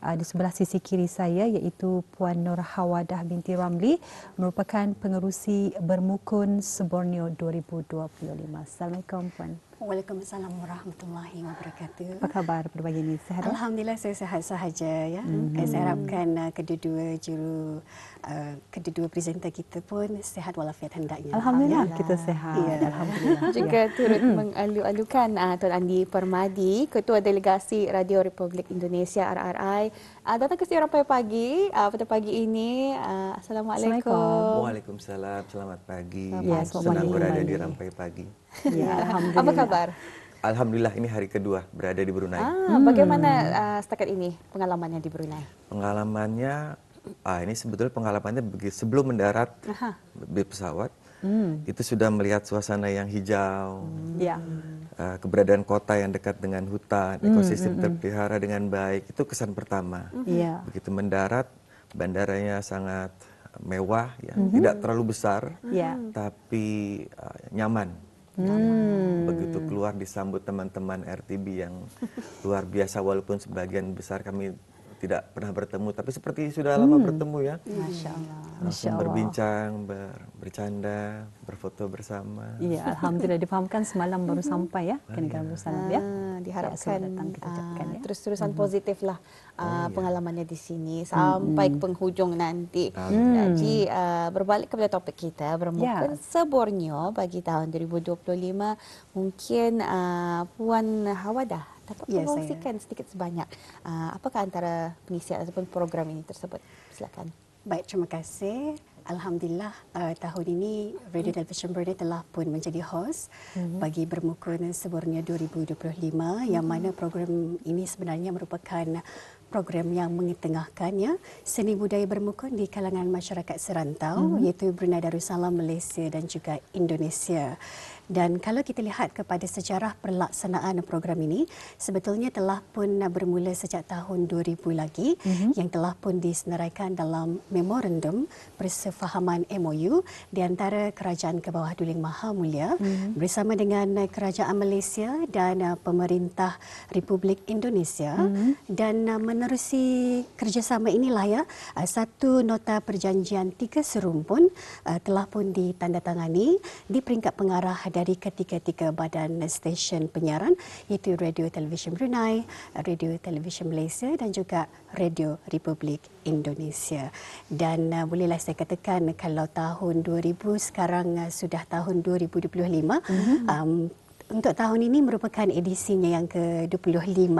Di sebelah sisi kiri saya iaitu Puan Nur Hawadah binti Ramli, merupakan pengerusi Bermukun Seborneo 2025. Assalamualaikum Puan. Waalaikumsalam warahmatullahi wabarakatuh. Apa khabar pada pagi ini? Sihat? Alhamdulillah saya sihat sahaja ya. Saya harapkan kedua presenter kita pun sihat walafiat hendaknya. Alhamdulillah kita sihat. Ya. Alhamdulillah. Juga turut mengalu-alukan Tuan Andi Permadi, Ketua Delegasi Radio Republik Indonesia RRI, datang ke Siti Rampai Pagi pada pagi ini. Assalamualaikum. Waalaikumsalam. Selamat pagi. Ya, Senang berada di Rampai Pagi. Ya, alhamdulillah. Apa kabar? Alhamdulillah ini hari kedua berada di Brunei. Bagaimana setakat ini pengalamannya di Brunei? Pengalamannya, ini sebetulnya pengalamannya sebelum mendarat di pesawat, itu sudah melihat suasana yang hijau, Ya. keberadaan kota yang dekat dengan hutan, ekosistem terpelihara dengan baik. Itu kesan pertama. Ya. Begitu mendarat, bandaranya sangat mewah, ya, tidak terlalu besar, Ya. tapi nyaman. Begitu keluar disambut teman-teman RTB yang luar biasa, walaupun sebagian besar kami tidak pernah bertemu, tapi seperti sudah lama bertemu ya. Masya Allah. Langsung berbincang, bercanda, berfoto bersama. Ya, alhamdulillah difahamkan semalam baru sampai ya ke negara Darussalam ya. Diharapkan kita ucapkan ya. terus-terusan positif lah pengalamannya di sini sampai ke penghujung nanti. Jadi berbalik kepada topik kita, Bermukun Seborneo bagi tahun 2025, mungkin Puan Hawadah dapat mengkongsikan sedikit sebanyak apakah antara pengisian ataupun program ini tersebut. Silakan. Baik, terima kasih. Alhamdulillah tahun ini Radio Television Brunei telah pun menjadi host bagi Bermukun Seborneo 2025, yang mana program ini sebenarnya merupakan program yang mengetengahkan ya seni budaya bermukun di kalangan masyarakat serantau, iaitu Brunei Darussalam, Malaysia dan juga Indonesia. Dan kalau kita lihat kepada sejarah pelaksanaan program ini, sebetulnya telah pun bermula sejak tahun 2000 lagi, yang telah pun disenaraikan dalam memorandum persefahaman MOU di antara Kerajaan Kebawah Duling Maha Mulia bersama dengan Kerajaan Malaysia dan pemerintah Republik Indonesia. Dan menerusi kerjasama inilah ya, satu nota perjanjian 3 serumpun telah pun ditandatangani di peringkat pengarah dari ketiga-tiga badan stesen penyiaran, iaitu Radio Television Brunei, Radio Television Malaysia dan juga Radio Republik Indonesia. Dan bolehlah saya katakan kalau tahun 2000 sekarang sudah tahun 2025, untuk tahun ini merupakan edisinya yang ke-25.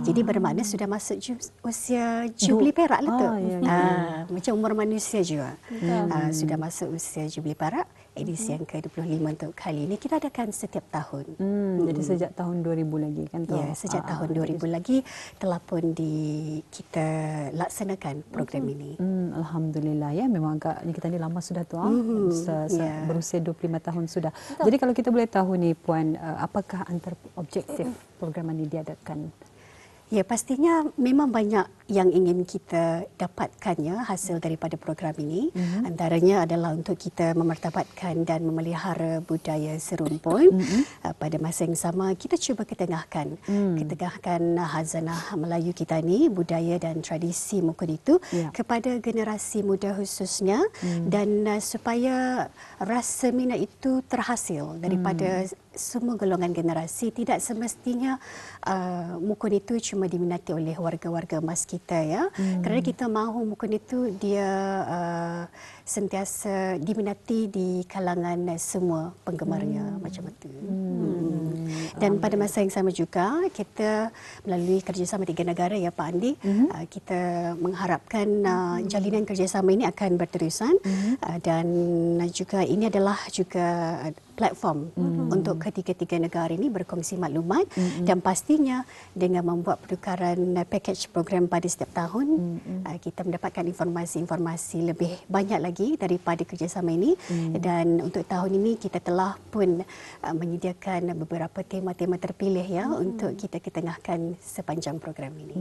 Jadi bermakna sudah masuk usia Jubli Perak lah tu. Macam umur manusia juga. Sudah masuk usia Jubli Perak, edisi yang ke-25 untuk kali ini. Kita adakan setiap tahun. Jadi sejak tahun 2000 lagi kan tu? Ya, sejak tahun 2000 lagi telah pun kita laksanakan program ini. Alhamdulillah ya, memang agaknya kita ni lama sudah tu, berusia 25 tahun sudah. Jadi kalau kita boleh tahu ni Puan, apakah antara objektif program ini diadakan? Ya, pastinya memang banyak yang ingin kita dapatkan ya hasil daripada program ini. Antaranya adalah untuk kita memartabatkan dan memelihara budaya serumpun. Pada masa yang sama kita cuba ketengahkan hazanah Melayu kita ni, budaya dan tradisi mukun itu kepada generasi muda khususnya, dan supaya rasa minat itu terhasil daripada semua golongan generasi. Tidak semestinya mukun itu cuma diminati oleh warga-warga emas kita ya. Kerana kita mahu mukun itu dia sentiasa diminati di kalangan semua penggemarnya macam itu. Dan pada masa yang sama juga kita melalui kerjasama 3 negara ya Pak Andi, kita mengharapkan jalinan kerjasama ini akan berterusan, dan juga ini adalah juga platform untuk ketiga-tiga negara ini berkongsi maklumat, dan pastinya dengan membuat pertukaran package program pada setiap tahun, kita mendapatkan informasi-informasi lebih banyak lagi daripada kerjasama ini. Dan untuk tahun ini kita telah pun menyediakan beberapa tema-tema terpilih ya untuk kita ketengahkan sepanjang program ini.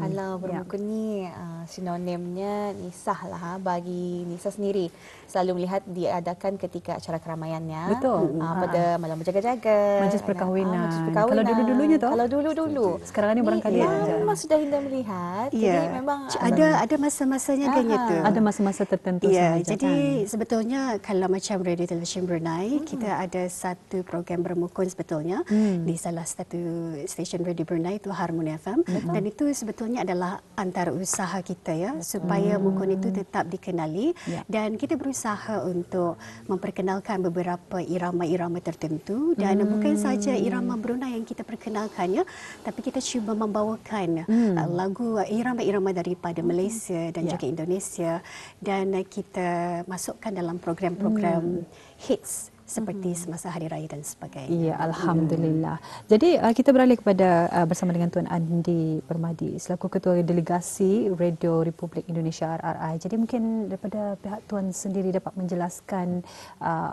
Kalau bermukun ni sinonimnya Nisah lah bagi Nisa sendiri. Selalu melihat diadakan ketika acara keramaiannya. Betul. Pada malam berjaga-jaga. Majlis perkahwinan. Majlis perkahwinan. Kalau dulu-dulunya tu? Kalau dulu-dulu. Sekarang ni barangkali lama sudah Hinda melihat. Jadi memang ada masa-masanya kan tu. Ada masa-masa tertentu sahaja. Jadi sebetulnya kalau macam Radio Television Brunei, kita ada satu program bermukun sebetulnya di salah satu stesen Radio Brunei itu Harmony FM. Dan itu sebetulnya adalah antara usaha kita ya supaya mukun itu tetap dikenali dan kita berusaha untuk memperkenalkan beberapa irama-irama tertentu dan bukan saja irama Brunei yang kita perkenalkan ya, tapi kita cuba membawakan lagu irama-irama daripada Malaysia dan juga Indonesia dan kita masukkan dalam program-program hits seperti semasa Hari Raya dan sebagainya. Ya, alhamdulillah. Jadi kita beralih kepada bersama dengan Tuan Andi Permadi selaku Ketua Delegasi Radio Republik Indonesia RRI. Jadi mungkin daripada pihak Tuan sendiri dapat menjelaskan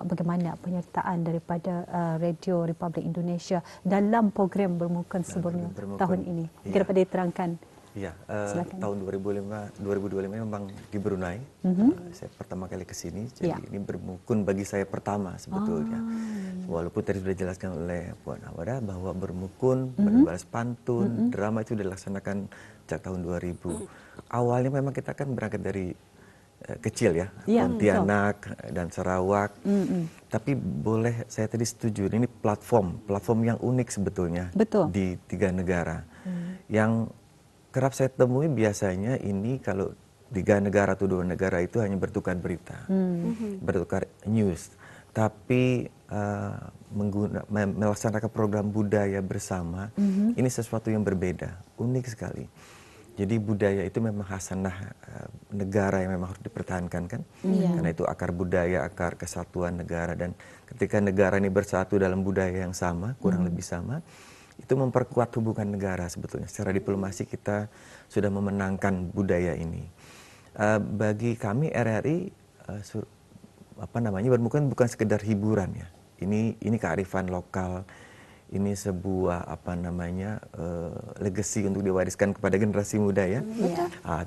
bagaimana penyertaan daripada Radio Republik Indonesia dalam program Bermukun Seborneo tahun ini. Mungkin dapat diterangkan. Ya, tahun 2025 memang di Brunei. Saya pertama kali ke sini, jadi ini bermukun bagi saya pertama sebetulnya. Walaupun tadi sudah dijelaskan oleh Puan Awada bahwa bermukun, berbalas pantun, drama itu dilaksanakan sejak tahun 2000. Awalnya memang kita kan berangkat dari kecil ya, Pontianak dan Sarawak. Tapi boleh saya tadi setuju, ini platform yang unik sebetulnya. Betul. Di 3 negara. Yang kerap saya temui biasanya ini kalau 3 negara atau 2 negara itu hanya bertukar berita, bertukar news. Tapi melaksanakan program budaya bersama, ini sesuatu yang berbeda, unik sekali. Jadi budaya itu memang khasanah negara yang memang harus dipertahankan kan, karena itu akar budaya, akar kesatuan negara. Dan ketika negara ini bersatu dalam budaya yang sama, kurang lebih sama, itu memperkuat hubungan negara sebetulnya. Secara diplomasi kita sudah memenangkan budaya ini. Bagi kami RRI, bermukun bukan sekedar hiburan ya. Ini kearifan lokal. Ini sebuah legacy untuk diwariskan kepada generasi muda ya.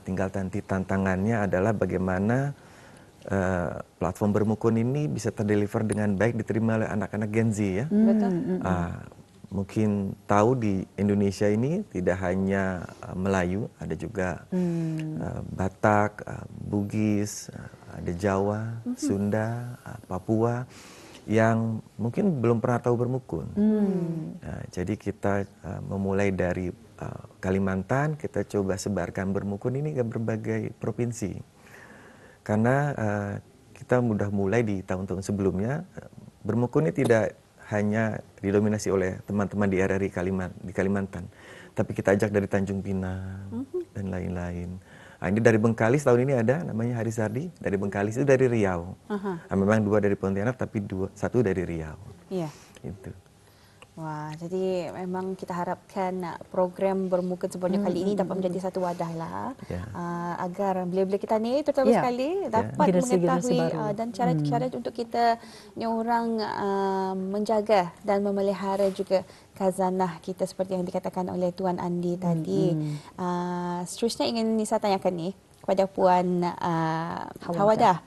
Tinggal nanti tantangannya adalah bagaimana platform bermukun ini bisa terdeliver dengan baik, diterima oleh anak-anak Gen Z ya. Mungkin tahu di Indonesia ini tidak hanya Melayu, ada juga Batak, Bugis, ada Jawa, Sunda, Papua yang mungkin belum pernah tahu bermukun. Jadi kita memulai dari Kalimantan, kita coba sebarkan bermukun ini ke berbagai provinsi. Karena kita sudah mulai di tahun-tahun sebelumnya, bermukun ini tidak hanya didominasi oleh teman-teman di RRI di Kalimantan, tapi kita ajak dari Tanjung Pinang dan lain-lain. Ini dari Bengkalis tahun ini ada namanya Hari Sardi dari Bengkalis, itu dari Riau. Memang 2 dari Pontianak tapi 1 dari Riau. Iya. Itu. Wah, jadi memang kita harapkan program Bermukun Seborneo kali ini dapat menjadi satu wadah lah agar belia-belia kita ni terutama sekali dapat mengetahui dan cara-cara untuk kita ni orang menjaga dan memelihara juga khazanah kita seperti yang dikatakan oleh Tuan Andi tadi. Seterusnya ingin Nisa tanyakan ni kepada Puan Hawada.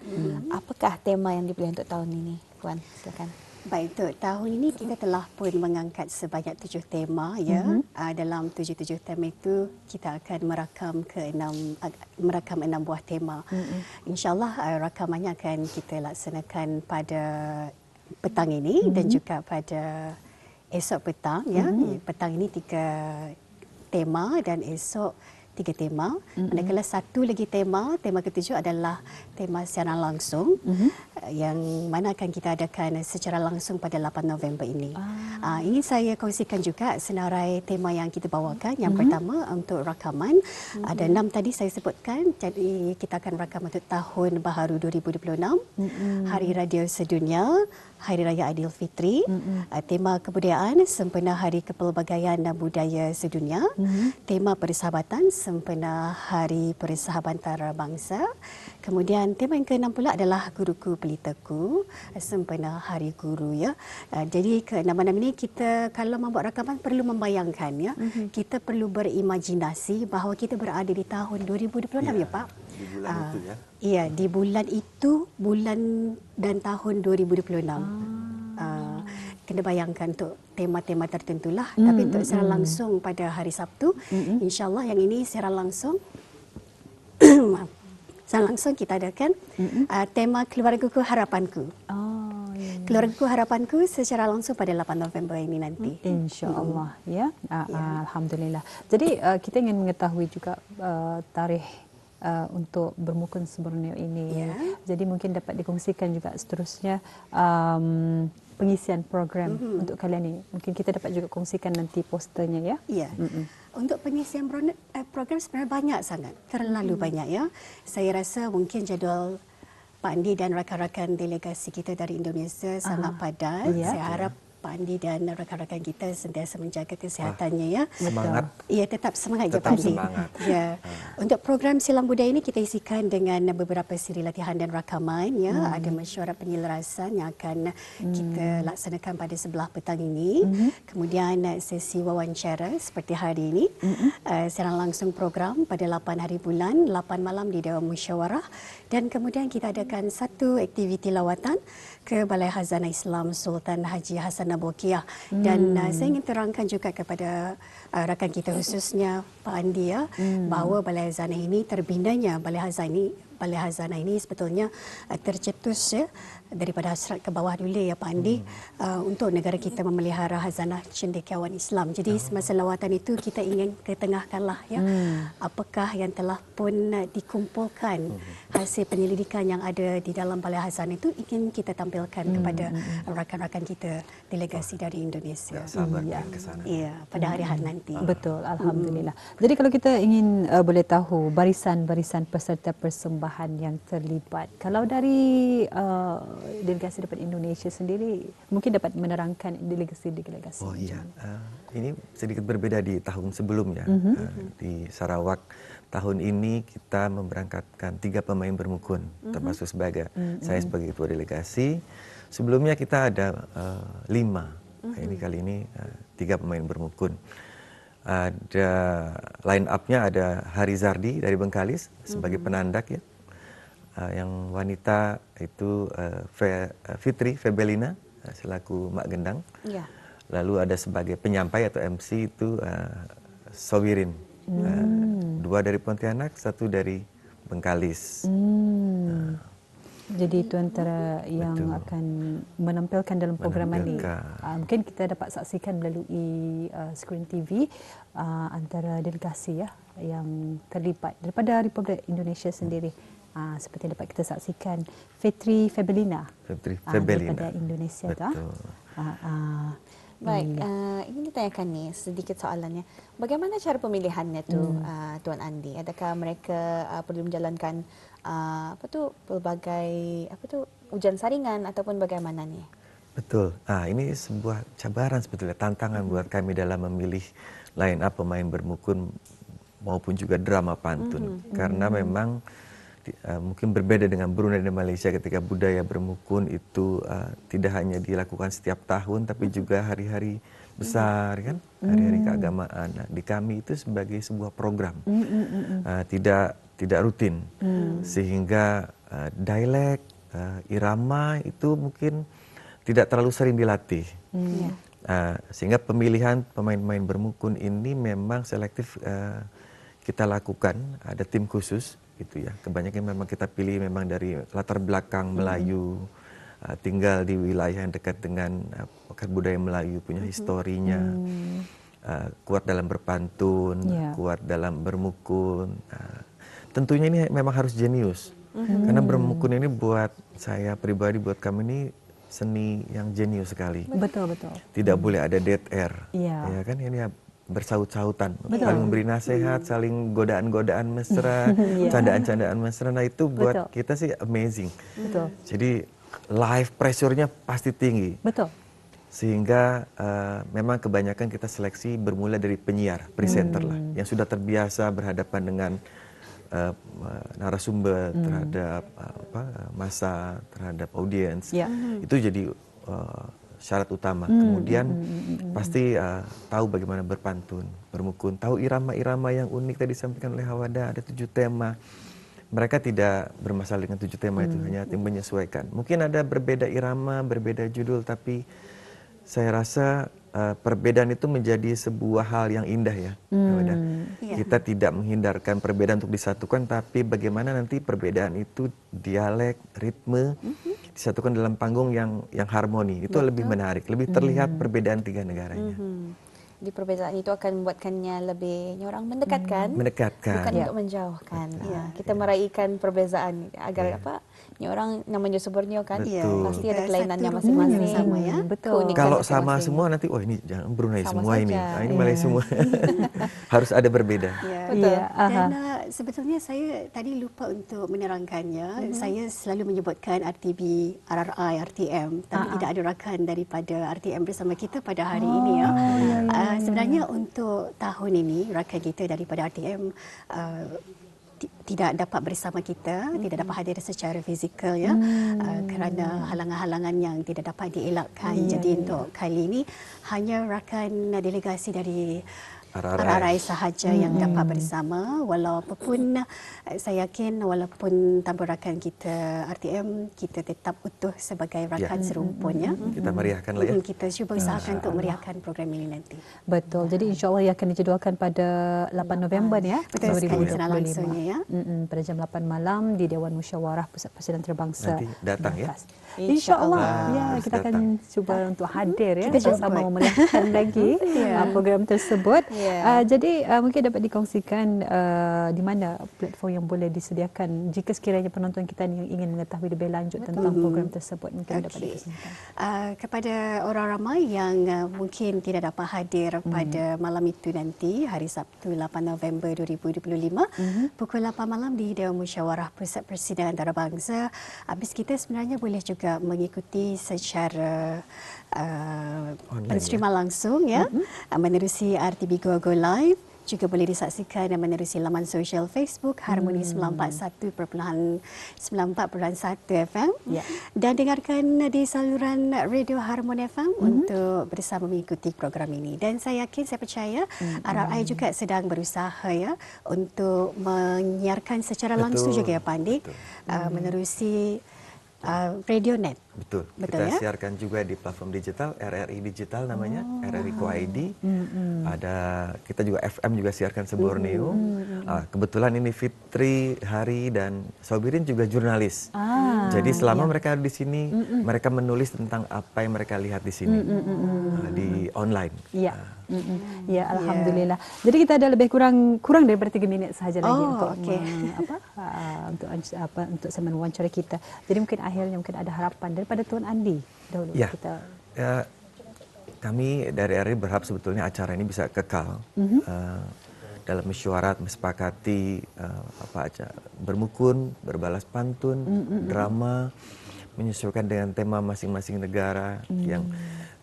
Apakah tema yang dipilih untuk tahun ini, Puan? Silakan. Baik, untuk tahun ini kita telah pun mengangkat sebanyak 7 tema ya. Dalam 7 tema itu kita akan merakam 6 buah tema. InsyaAllah rakamannya akan kita laksanakan pada petang ini dan juga pada esok petang ya. Petang ini 3 tema dan esok 3 tema. Manakala satu lagi tema ke-7 adalah tema secara langsung yang mana akan kita adakan secara langsung pada 8 November ini. Ingin saya kongsikan juga senarai tema yang kita bawakan. Yang pertama untuk rakaman, ada 6 tadi saya sebutkan. Jadi kita akan rakam untuk Tahun Baharu 2026, Hari Radio Sedunia, Hari Raya Aidilfitri, tema kebudayaan, sempena Hari Kepelbagaian dan Budaya Sedunia, tema persahabatan sempena Hari Persahabatan Antarabangsa. Kemudian tema yang ke-6 pula adalah Guruku Pelitaku, sempena Hari Guru ya. Jadi ke-6 ini kita kalau membuat rakaman perlu membayangkan ya. Kita perlu berimajinasi bahawa kita berada di tahun 2026 ya Pak. Di bulan itu ya. Iya, di bulan itu, bulan dan tahun 2026. Kena bayangkan untuk tema-tema tertentulah. Tapi untuk secara langsung pada hari Sabtu, insya-Allah yang ini secara langsung secara langsung kita adakan tema Keluargaku Harapanku. Keluargaku Harapanku secara langsung pada 8 November ini nanti. Insya-Allah ya. Alhamdulillah. Jadi kita ingin mengetahui juga tarikh untuk bermukun Borneo ini. Jadi mungkin dapat dikongsikan juga seterusnya pengisian program untuk kalian ini. Mungkin kita dapat juga kongsikan nanti posternya ya. Ya. Untuk pengisian program sebenarnya banyak sangat. Terlalu banyak ya. Saya rasa mungkin jadual Pak Andi dan rakan-rakan delegasi kita dari Indonesia sangat padat. Saya harap Pak Andi dan rakan-rakan kita sentiasa menjaga kesehatannya ya. Semangat. Ya, tetap semangat je Pak Andi. Ya. Untuk program Silang Budaya ini kita isikan dengan beberapa siri latihan dan rakaman ya. Ada mesyuarat penyelarasan yang akan kita laksanakan pada sebelah petang ini. Kemudian sesi wawancara seperti hari ini. Secara langsung program pada 8 hari bulan, 8 malam di Dewan Musyawarah, dan kemudian kita adakan satu aktiviti lawatan ke Balai Khazanah Islam Sultan Haji Hassan Nabokiyah. Dan saya ingin terangkan juga kepada rakan kita khususnya Pak Andi ya, bahawa Balai Khazanah ini terbinanya Balai Khazanah ini sebetulnya tercetus ya daripada hasrat ke bawah dulu ya Pak Andi, untuk negara kita memelihara khazanah cendekiawan Islam. Jadi semasa lawatan itu kita ingin ketengahkanlah ya apakah yang telah pun dikumpulkan hasil penyelidikan yang ada di dalam Balai Khazanah itu ingin kita tampilkan kepada rakan-rakan kita delegasi dari Indonesia. Iya, pada hari-hari nanti. Betul, alhamdulillah. Jadi kalau kita ingin boleh tahu barisan-barisan peserta persembahan yang terlibat. Kalau dari delegasi daripada Indonesia sendiri mungkin dapat menerangkan delegasi-delegasi. Oh iya, ini sedikit berbeda di tahun sebelumnya. Di Sarawak tahun ini kita memberangkatkan 3 pemain bermukun, termasuk saya sebagai ketua delegasi. Sebelumnya kita ada 5. Ini kali ini 3 pemain bermukun. Ada line up-nya ada Hari Zardi dari Bengkalis sebagai penandak ya. Yang wanita itu Fitri Febelina selaku Mak Gendang. Lalu ada sebagai penyampai atau MC itu Sowirin. 2 dari Pontianak, 1 dari Bengkalis. Jadi itu antara yang akan menampilkan dalam program ini. Mungkin kita dapat saksikan melalui skrin TV antara delegasi ya yang terlibat daripada Republik Indonesia sendiri. Seperti yang dapat kita saksikan Fitri Febelina daripada Indonesia. Betul. Baik, ingin ditanyakan nih sedikit soalannya. Bagaimana cara pemilihannya tu Tuan Andi? Adakah mereka perlu menjalankan pelbagai ujian saringan ataupun bagaimana nih? Betul. Ini sebuah cabaran sebetulnya, tantangan buat kami dalam memilih line up pemain bermukun maupun juga drama pantun. Karena memang mungkin berbeda dengan Brunei dan Malaysia ketika budaya bermukun itu tidak hanya dilakukan setiap tahun tapi juga hari-hari besar kan, hari-hari keagamaan. Nah, di kami itu sebagai sebuah program, tidak rutin, sehingga dialek, irama itu mungkin tidak terlalu sering dilatih. Sehingga pemilihan pemain-pemain bermukun ini memang selektif kita lakukan, ada tim khusus. Gitu ya. Kebanyakan memang kita pilih memang dari latar belakang Melayu, tinggal di wilayah yang dekat dengan budaya Melayu, punya historinya, kuat dalam berpantun, kuat dalam bermukun. Tentunya ini memang harus jenius, karena bermukun ini buat saya pribadi, buat kami ini seni yang jenius sekali. Betul. Tidak boleh ada dead air, ya kan? Ini bersaut-sautan, saling memberi nasihat, saling godaan-godaan mesra, candaan-candaan mesra. Nah itu buat kita sih amazing. Jadi live pressure-nya pasti tinggi. Sehingga memang kebanyakan kita seleksi bermula dari penyiar, presenter lah, yang sudah terbiasa berhadapan dengan narasumber, terhadap masa, terhadap audiens. Itu jadi syarat utama. Kemudian pasti tahu bagaimana berpantun, bermukun, tahu irama-irama yang unik tadi disampaikan oleh Hawada, ada 7 tema. Mereka tidak bermasalah dengan 7 tema itu, hanya menyesuaikan. Mungkin ada berbeda irama, berbeda judul, tapi saya rasa perbedaan itu menjadi sebuah hal yang indah ya. Kita tidak menghindarkan perbedaan untuk disatukan, tapi bagaimana nanti perbedaan itu dialek, ritme disatukan dalam panggung yang harmoni. Itu lebih menarik, lebih terlihat perbedaan 3 negaranya. Di perbezaan itu akan membuatkannya lebih orang mendekatkan, bukan untuk menjauhkan. Kita meraihkan perbezaan agar orang namanya Borneo kan, pasti ada kelainannya masing-masing. Sama ya. Betul. Kalau sama semua nanti, ini jangan Brunei sama semua ini, ini Malaysia semua. Harus ada berbeda. Betul. Dan sebetulnya saya tadi lupa untuk menerangkannya. Saya selalu menyebutkan RTB, RRI, RTM, tapi tidak ada rakan daripada RTM bersama kita pada hari ini ya. Sebenarnya untuk tahun ini rakan kita daripada RTM tidak dapat bersama kita, tidak dapat hadir secara fizikal ya, kerana halangan-halangan yang tidak dapat dielakkan. Jadi untuk kali ini hanya rakan delegasi dari RRI sahaja yang dapat bersama. Walaupun saya yakin walaupun tanpa rakan kita RTM, kita tetap utuh sebagai rakan serumpun ya. Kita meriahkan lah ya. Kita cuba usahakan untuk meriahkan program ini nanti. Betul. Jadi insya-Allah akan dijadualkan pada 8 November ya. Betul sekali, langsungnya ya. Pada jam 8 malam di Dewan Musyawarah Pusat Persediaan Terbangsa. Nanti datang ya. InsyaAllah. Ya, kita akan cuba untuk hadir ya. Kita sama memeriahkan lagi program tersebut. Jadi mungkin dapat dikongsikan di mana platform yang boleh disediakan jika sekiranya penonton kita yang ingin mengetahui lebih lanjut tentang program tersebut, mungkin dapat dikongsikan. Kepada orang ramai yang mungkin tidak dapat hadir pada malam itu nanti, hari Sabtu 8 November 2025, pukul 8 malam di Dewan Musyawarah Pusat Persediaan Antarabangsa. Habis kita sebenarnya boleh juga mengikuti secara penerimaan langsung ya, menerusi RTB Go Live, juga boleh disaksikan dan menerusi laman sosial Facebook Harmoni 941.94.1 FM dan dengarkan di saluran Radio Harmoni FM untuk bersama mengikuti program ini. Dan saya yakin, saya percaya RRI juga sedang berusaha ya untuk menyiarkan secara langsung juga ya Pak Andi, menerusi RadioNet. Betul. Kita siarkan juga di platform digital, RRI Digital namanya, RRI Co.id. Ada, kita juga FM juga siarkan se-Borneo. Kebetulan ini Fitri, Hari, dan Sobirin juga jurnalis. Jadi selama mereka di sini, mereka menulis tentang apa yang mereka lihat di sini, di online. Ya, alhamdulillah. Jadi kita ada lebih kurang daripada 3 minit sahaja lagi untuk segmen wawancara kita. Jadi mungkin akhirnya mungkin ada harapan daripada Tuan Andi dahulu kita. Kami dari RRI berharap sebetulnya acara ini bisa kekal dalam mesyuarat, mesepakati bermukun, berbalas pantun, drama, menyesuaikan dengan tema masing-masing negara yang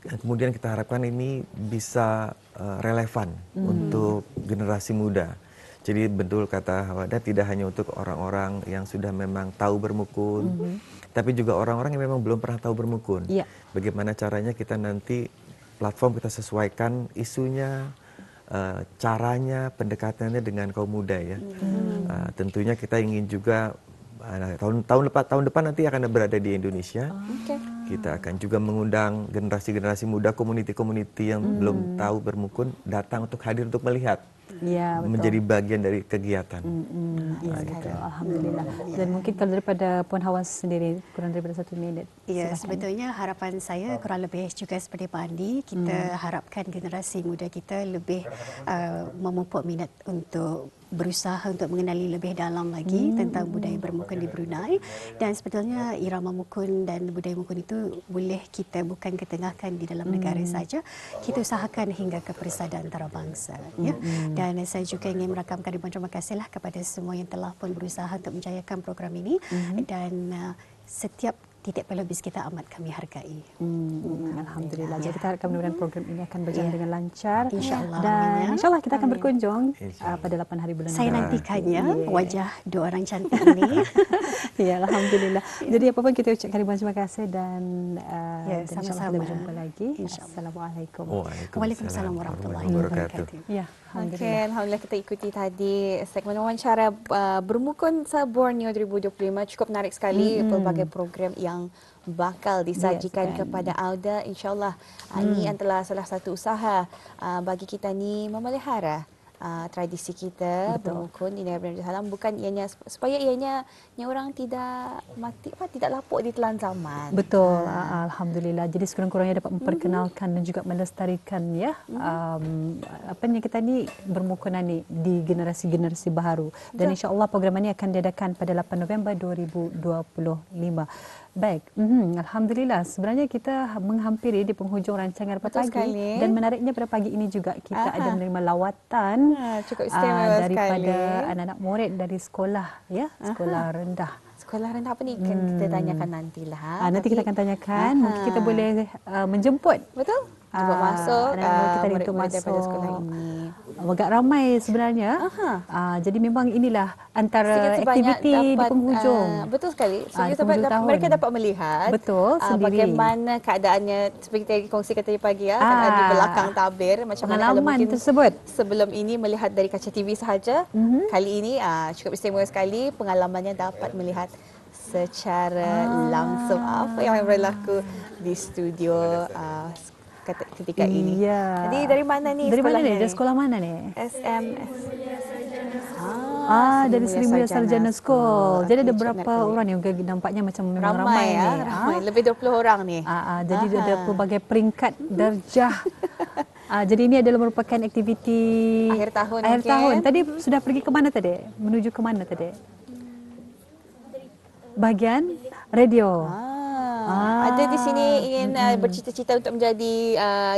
kemudian kita harapkan ini bisa relevan untuk generasi muda. Jadi betul kata Hawada, tidak hanya untuk orang-orang yang sudah memang tahu bermukun, tapi juga orang-orang yang memang belum pernah tahu bermukun. Bagaimana caranya kita nanti platform kita sesuaikan isunya, caranya, pendekatannya dengan kaum muda ya. Tentunya kita ingin juga tahun depan nanti akan berada di Indonesia. Kita akan juga mengundang generasi-generasi muda, community yang belum tahu bermukun, datang untuk hadir untuk melihat. Menjadi bagian dari kegiatan. Alhamdulillah. Dan mungkin kalau daripada Puan Hawan sendiri kurang daripada 1 minit. Ya, sebetulnya harapan saya kurang lebih juga seperti Pak Andi, kita harapkan generasi muda kita lebih memupuk minat untuk berusaha untuk mengenali lebih dalam lagi tentang budaya bermukun di Brunei, dan sebetulnya irama mukun dan budaya mukun itu boleh kita bukan ketengahkan di dalam negara saja, kita usahakan hingga ke persaudaraan antarabangsa ya. Dan saya juga ingin merakamkan ribuan terima kasihlah kepada semua yang telah pun berusaha untuk menjayakan program ini, dan setiap titik pelebis kita amat kami hargai. Alhamdulillah. Jadi kita harapkan mudah-mudahan program ini akan berjalan dengan lancar. InsyaAllah. Dan insyaAllah kita akan berkunjung pada 8 hari bulan. Saya nantikannya wajah dua orang cantik ini. Ya, Alhamdulillah. Jadi apa pun kita ucapkan ribuan terima kasih dan sama-sama. kita berjumpa lagi. Assalamualaikum. Waalaikumsalam warahmatullahi wabarakatuh. Ya, Okey, Alhamdulillah kita ikuti tadi segmen wawancara Bermukun se-Borneo 2025. Cukup menarik sekali pelbagai program yang bakal disajikan kepada Auda. InsyaAllah ini adalah salah satu usaha bagi kita ni memelihara tradisi kita bermukun di negara Darussalam, bukan ianya supaya ianya orang tidak mati tidak lapuk di telan zaman. Betul. Alhamdulillah. Jadi sekurang-kurangnya dapat memperkenalkan dan juga melestarikan ya apa yang kita ni bermukunan ni di generasi-generasi baru. Dan insya-Allah program ini akan diadakan pada 8 November 2025. Baik, Alhamdulillah. Sebenarnya kita menghampiri di penghujung rancangan pada pagi dan menariknya pada pagi ini juga kita ada menerima lawatan cukup istimewa daripada anak-anak murid dari sekolah ya, sekolah rendah. Sekolah rendah apa ni kita tanyakan nantilah. Nanti kita akan tanyakan, mungkin kita boleh menjemput. Betul? Jemput masuk anak-anak kita murid-murid untuk masuk daripada sekolah ini. Agak ramai sebenarnya. Jadi memang inilah antara aktiviti di penghujung. Betul sekali. Tahun. Mereka dapat melihat sendiri bagaimana keadaannya seperti yang dikongsikan tadi pagi di belakang tabir, macam mana kalau mungkin tersebut sebelum ini melihat dari kaca TV sahaja. Kali ini cukup istimewa sekali, pengalamannya dapat melihat secara langsung apa yang berlaku di studio ketika ini. Jadi dari mana ni? Dari mana ni? Dari sekolah mana ni? SMS. Dari Sri Mulia Sarjana School. Jadi ada berapa orang ni? Nampaknya macam memang ramai ni. Ramai. Lebih 20 orang ni. Jadi ada pelbagai peringkat darjah. Jadi ini adalah merupakan aktiviti akhir tahun. Tadi sudah pergi ke mana tadi? Menuju ke mana tadi? Bahagian radio. Ada di sini ingin bercita-cita untuk menjadi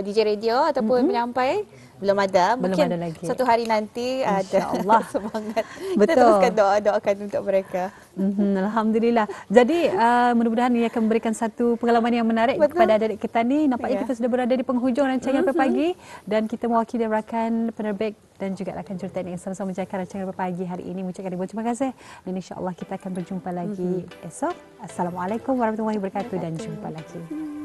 DJ radio ataupun penyampai? Belum ada. Mungkin ada lagi. Suatu hari nanti ada semangat. Betul. Kita teruskan doakan untuk mereka. Alhamdulillah. Jadi mudah-mudahan ia akan memberikan satu pengalaman yang menarik kepada adik-adik kita ni. Nampaknya kita sudah berada di penghujung rancangan pagi dan kita mewakili rakan penerbit dan juga rakan juruteknik yang sama-sama menjalankan rancangan pagi hari ini. Mengucapkan ribuan terima kasih dan insya-Allah kita akan berjumpa lagi esok. Assalamualaikum warahmatullahi wabarakatuh dan jumpa lagi.